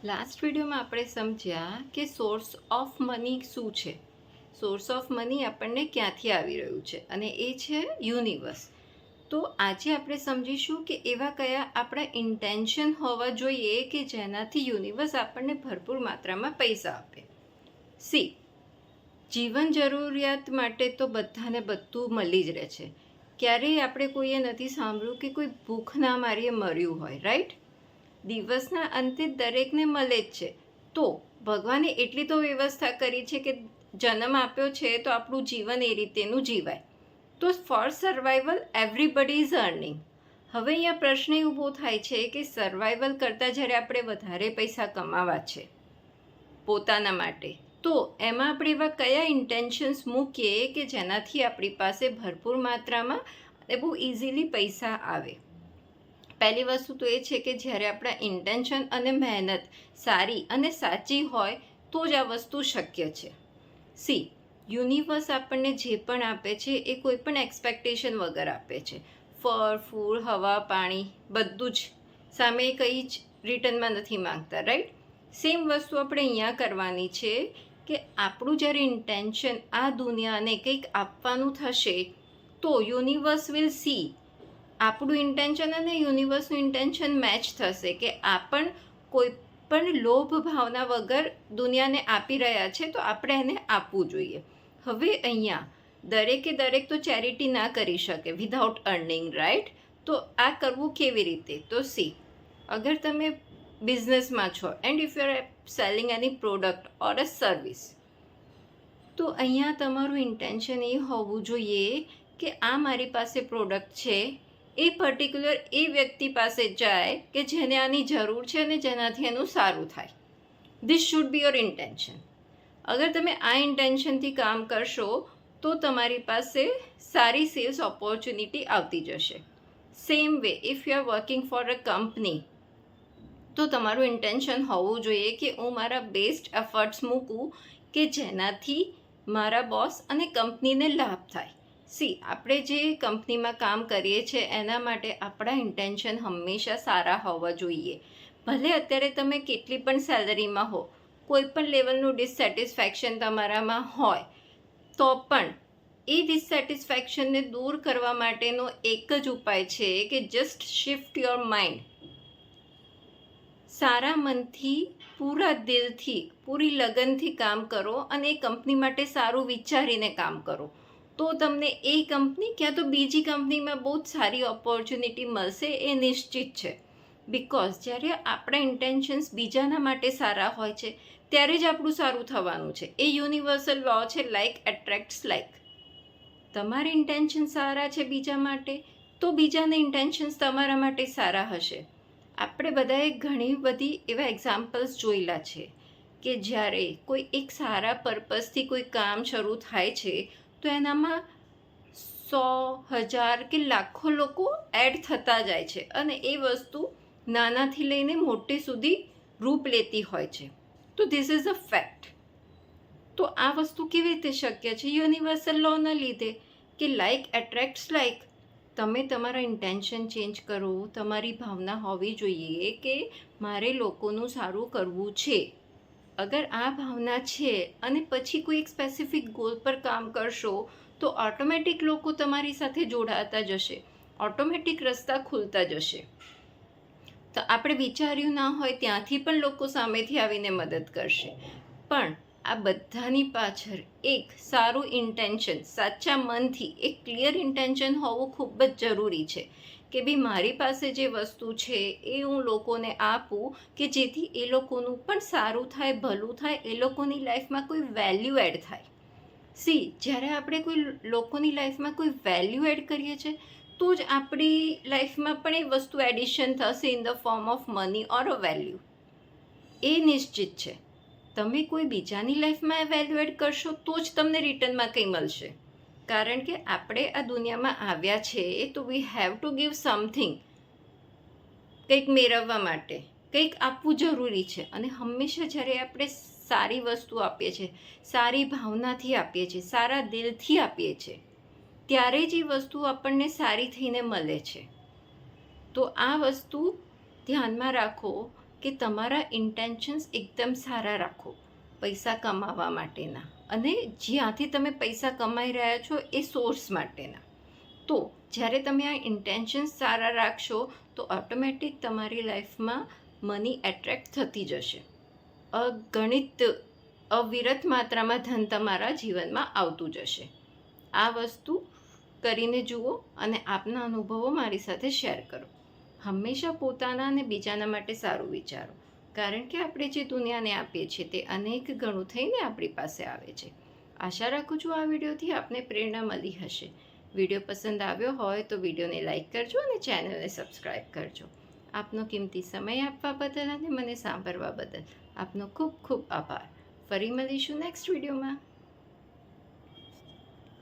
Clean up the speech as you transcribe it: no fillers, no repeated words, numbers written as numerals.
Last વિડીયોમાં આપણે સમજ્યા કે સોર્સ ઓફ મની શું છે. સોર્સ ઓફ મની આપણને ક્યાંથી આવી રહ્યું છે અને એ છે યુનિવર્સ. તો આજે આપણે સમજીશું કે એવા કયા આપણા ઇન્ટેન્શન હોવા જોઈએ કે જેનાથી યુનિવર્સ આપણને ભરપૂર માત્રામાં પૈસા આપે. સી, જીવન જરૂરિયાત માટે તો બધાને બધું મળી જ રહે છે. ક્યારેય આપણે કોઈએ નથી સાંભળ્યું કે કોઈ ભૂખના મારીએ મર્યું હોય, રાઈટ? દિવસના અંતે દરેકને મળે જ છે. તો ભગવાને એટલી તો વ્યવસ્થા કરી છે કે જન્મ આપ્યો છે તો આપણું જીવન એ રીતેનું જીવાય. તો for survival everybody is earning. હવે અહીંયા પ્રશ્ન ઊભો થાય છે કે સર્વાઈવલ કરતાં જ્યારે આપણે વધારે પૈસા કમાવા છે પોતાના માટે, તો એમાં આપણે એવા કયા ઇન્ટેન્શન્સ મૂકીએ કે જેનાથી આપણી પાસે ભરપૂર માત્રામાં અને બહુ ઇઝીલી પૈસા આવે. પહેલી વસ્તુ તો એ છે કે જ્યારે આપણા ઇન્ટેન્શન અને મહેનત સારી અને સાચી હોય તો જ આ વસ્તુ શક્ય છે. સી, યુનિવર્સ આપણને જે પણ આપે છે એ કોઈ પણ એક્સપેક્ટેશન વગર આપે છે. ફળ, ફૂલ, હવા, પાણી બધું જ સામે કંઈ જ રિટર્નમાં નથી માંગતા, રાઈટ? સેમ વસ્તુ આપણે અહીંયા કરવાની છે કે આપણું જ્યારે ઇન્ટેન્શન આ દુનિયાને કંઈક આપવાનું થશે તો યુનિવર્સ વિલ સી આપણું ઇન્ટેન્શન અને યુનિવર્સનું ઇન્ટેન્શન મેચ થશે કે આપણ કોઈ પણ લોભ ભાવના વગર દુનિયાને આપી રહ્યા છે તો આપણે એને આપવું જોઈએ. હવે અહીંયા દરેક તો ચેરિટી ના કરી શકે વિધાઉટ અર્નિંગ, રાઈટ? તો આ કરવું કેવી રીતે? તો સી, અગર તમે બિઝનેસમાં છો and if you R selling any product or a service, તો અહીંયા તમારું ઇન્ટેન્શન એ હોવું જોઈએ કે આ મારી પાસે પ્રોડક્ટ છે, એ પર્ટિક્યુલર એ વ્યક્તિ પાસે જાય કે જેને આની જરૂર છે અને જેનાથી એનું સારું થાય. This should be your intention. અગર તમે આ ઇન્ટેન્શનથી કામ કરશો તો તમારી પાસે સારી સેલ્સ ઓપોર્ચ્યુનિટી આવતી જશે. Same way if you are working for a company, તો તમારું ઇન્ટેન્શન હોવું જોઈએ કે હું મારા બેસ્ટ એફર્ટ્સ મૂકું કે જેનાથી મારા બોસ અને કંપનીને લાભ થાય. સી, આપણે જે કંપનીમાં કામ કરીએ છીએ એના માટે આપણા ઇન્ટેન્શન હંમેશા સારા હોવા જોઈએ. ભલે અત્યારે તમે કેટલી પણ સેલરીમાં હો, કોઈ પણ લેવલનું ડિસસેટિસ્ફેક્શન તમારામાં હોય, તો પણ એ ડિસસેટિસ્ફેક્શનને દૂર કરવા માટેનો એક જ ઉપાય છે કે જસ્ટ શિફ્ટ યોર માઇન્ડ. સારા મનથી, પૂરા દિલથી, પૂરી લગનથી કામ કરો અને એ કંપની માટે સારું વિચારીને કામ કરો. તો તમને એ કંપની ક્યાં તો બીજી કંપનીમાં બહુ જ સારી ઓપોર્ચ્યુનિટી મળશે, એ નિશ્ચિત છે. બિકોઝ જ્યારે આપણા ઇન્ટેન્શન્સ બીજાના માટે સારા હોય છે ત્યારે જ આપણું સારું થવાનું છે. એ યુનિવર્સલ લો છે, લાઇક એટ્રેક્ટ્સ લાઇક. તમારા ઇન્ટેન્શન સારા છે બીજા માટે તો બીજાના ઇન્ટેન્શન્સ તમારા માટે સારા હશે. આપણે બધાએ ઘણી બધી એવા એક્ઝામ્પલ્સ જોયેલા છે કે જ્યારે કોઈ એક સારા પર્પઝથી કોઈ કામ શરૂ થાય છે તો એનામાં 100,000 કે લાખો લોકો એડ થતા જાય છે અને એ વસ્તુ નાનાથી લઈને મોટી સુધી રૂપ લેતી હોય છે. તો ધીસ ઇઝ અ ફેક્ટ. તો આ વસ્તુ કેવી રીતે શક્ય છે? યુનિવર્સલ લોના લીધે કે લાઇક એટ્રેક્ટ્સ લાઇક. તમે તમારા ઇન્ટેન્શન ચેન્જ કરો. તમારી ભાવના હોવી જોઈએ કે મારે લોકોનું સારું કરવું છે. અગર આ ભાવના છે અને પછી કોઈ એક સ્પેસિફિક ગોલ પર કામ કરશો તો ઓટોમેટિક લોકો તમારી સાથે જોડાતા જશે, ઓટોમેટિક રસ્તા ખુલતા જશે. તો આપણે વિચાર્યું ના હોય ત્યાંથી પણ લોકો સામેથી આવીને મદદ કરશે. પણ આ બધાની પાછળ એક સારું ઇન્ટેન્શન, સાચા મનથી એક ક્લિયર ઇન્ટેન્શન હોવું ખૂબ જ જરૂરી છે કે ભાઈ મારી પાસે જે વસ્તુ છે એ હું લોકોને આપું કે જેથી એ લોકોનું પણ સારું થાય, ભલું થાય, એ લોકોની લાઈફમાં કોઈ વેલ્યુ એડ થાય. સી, જ્યારે આપણે કોઈ લોકોની લાઈફમાં કોઈ વેલ્યુ એડ કરીએ છીએ તો જ આપણી લાઈફમાં પણ એ વસ્તુ એડિશન થશે in the form of money or a value. એ નિશ્ચિત છે. તમે કોઈ બીજાની લાઈફમાં વેલ્યુ એડ કરશો તો જ તમને રિટર્નમાં કંઈ મળશે. કારણ કે આપણે આ દુનિયામાં આવ્યા છે તો we have to give something. કંઈક મેળવવા માટે કંઈક આપવું જરૂરી છે. અને હંમેશા જ્યારે આપણે સારી વસ્તુ આપીએ છીએ, સારી ભાવનાથી આપીએ છીએ, સારા દિલથી આપીએ છીએ, ત્યારે જ એ વસ્તુ આપણને સારી થઈને મળે છે. તો આ વસ્તુ ધ્યાનમાં રાખો કે તમારા ઇન્ટેન્શન્સ એકદમ સારા રાખો પૈસા કમાવા માટેના, અને જ્યાંથી તમે પૈસા કમાઈ રહ્યા છો એ સોર્સ માટેના. તો જ્યારે તમે આ ઇન્ટેન્શન્સ સારા રાખશો તો ઓટોમેટિક તમારી લાઈફમાં મની એટ્રેક્ટ થતી જશે. અગણિત અવિરત માત્રામાં ધન તમારા જીવનમાં આવતું જશે. આ વસ્તુ કરીને જુઓ અને આપના અનુભવો મારી સાથે શેર કરો. હંમેશા પોતાના અને બીજાના માટે સારું વિચારો, કારણ કે આપણે જે દુનિયાને આપીએ છીએ તે અનેક ગણું થઈને આપણી પાસે આવે છે. આશા રાખું છું આ વિડીયોથી આપને પ્રેરણા મળી હશે. વિડીયો પસંદ આવ્યો હોય તો વિડીયોને લાઈક કરજો અને ચેનલને સબસ્ક્રાઈબ કરજો. આપનો કિંમતી સમય આપવા બદલ અને મને સાંભળવા બદલ આપનો ખૂબ ખૂબ આભાર. ફરી મળીશું નેક્સ્ટ વિડીયોમાં.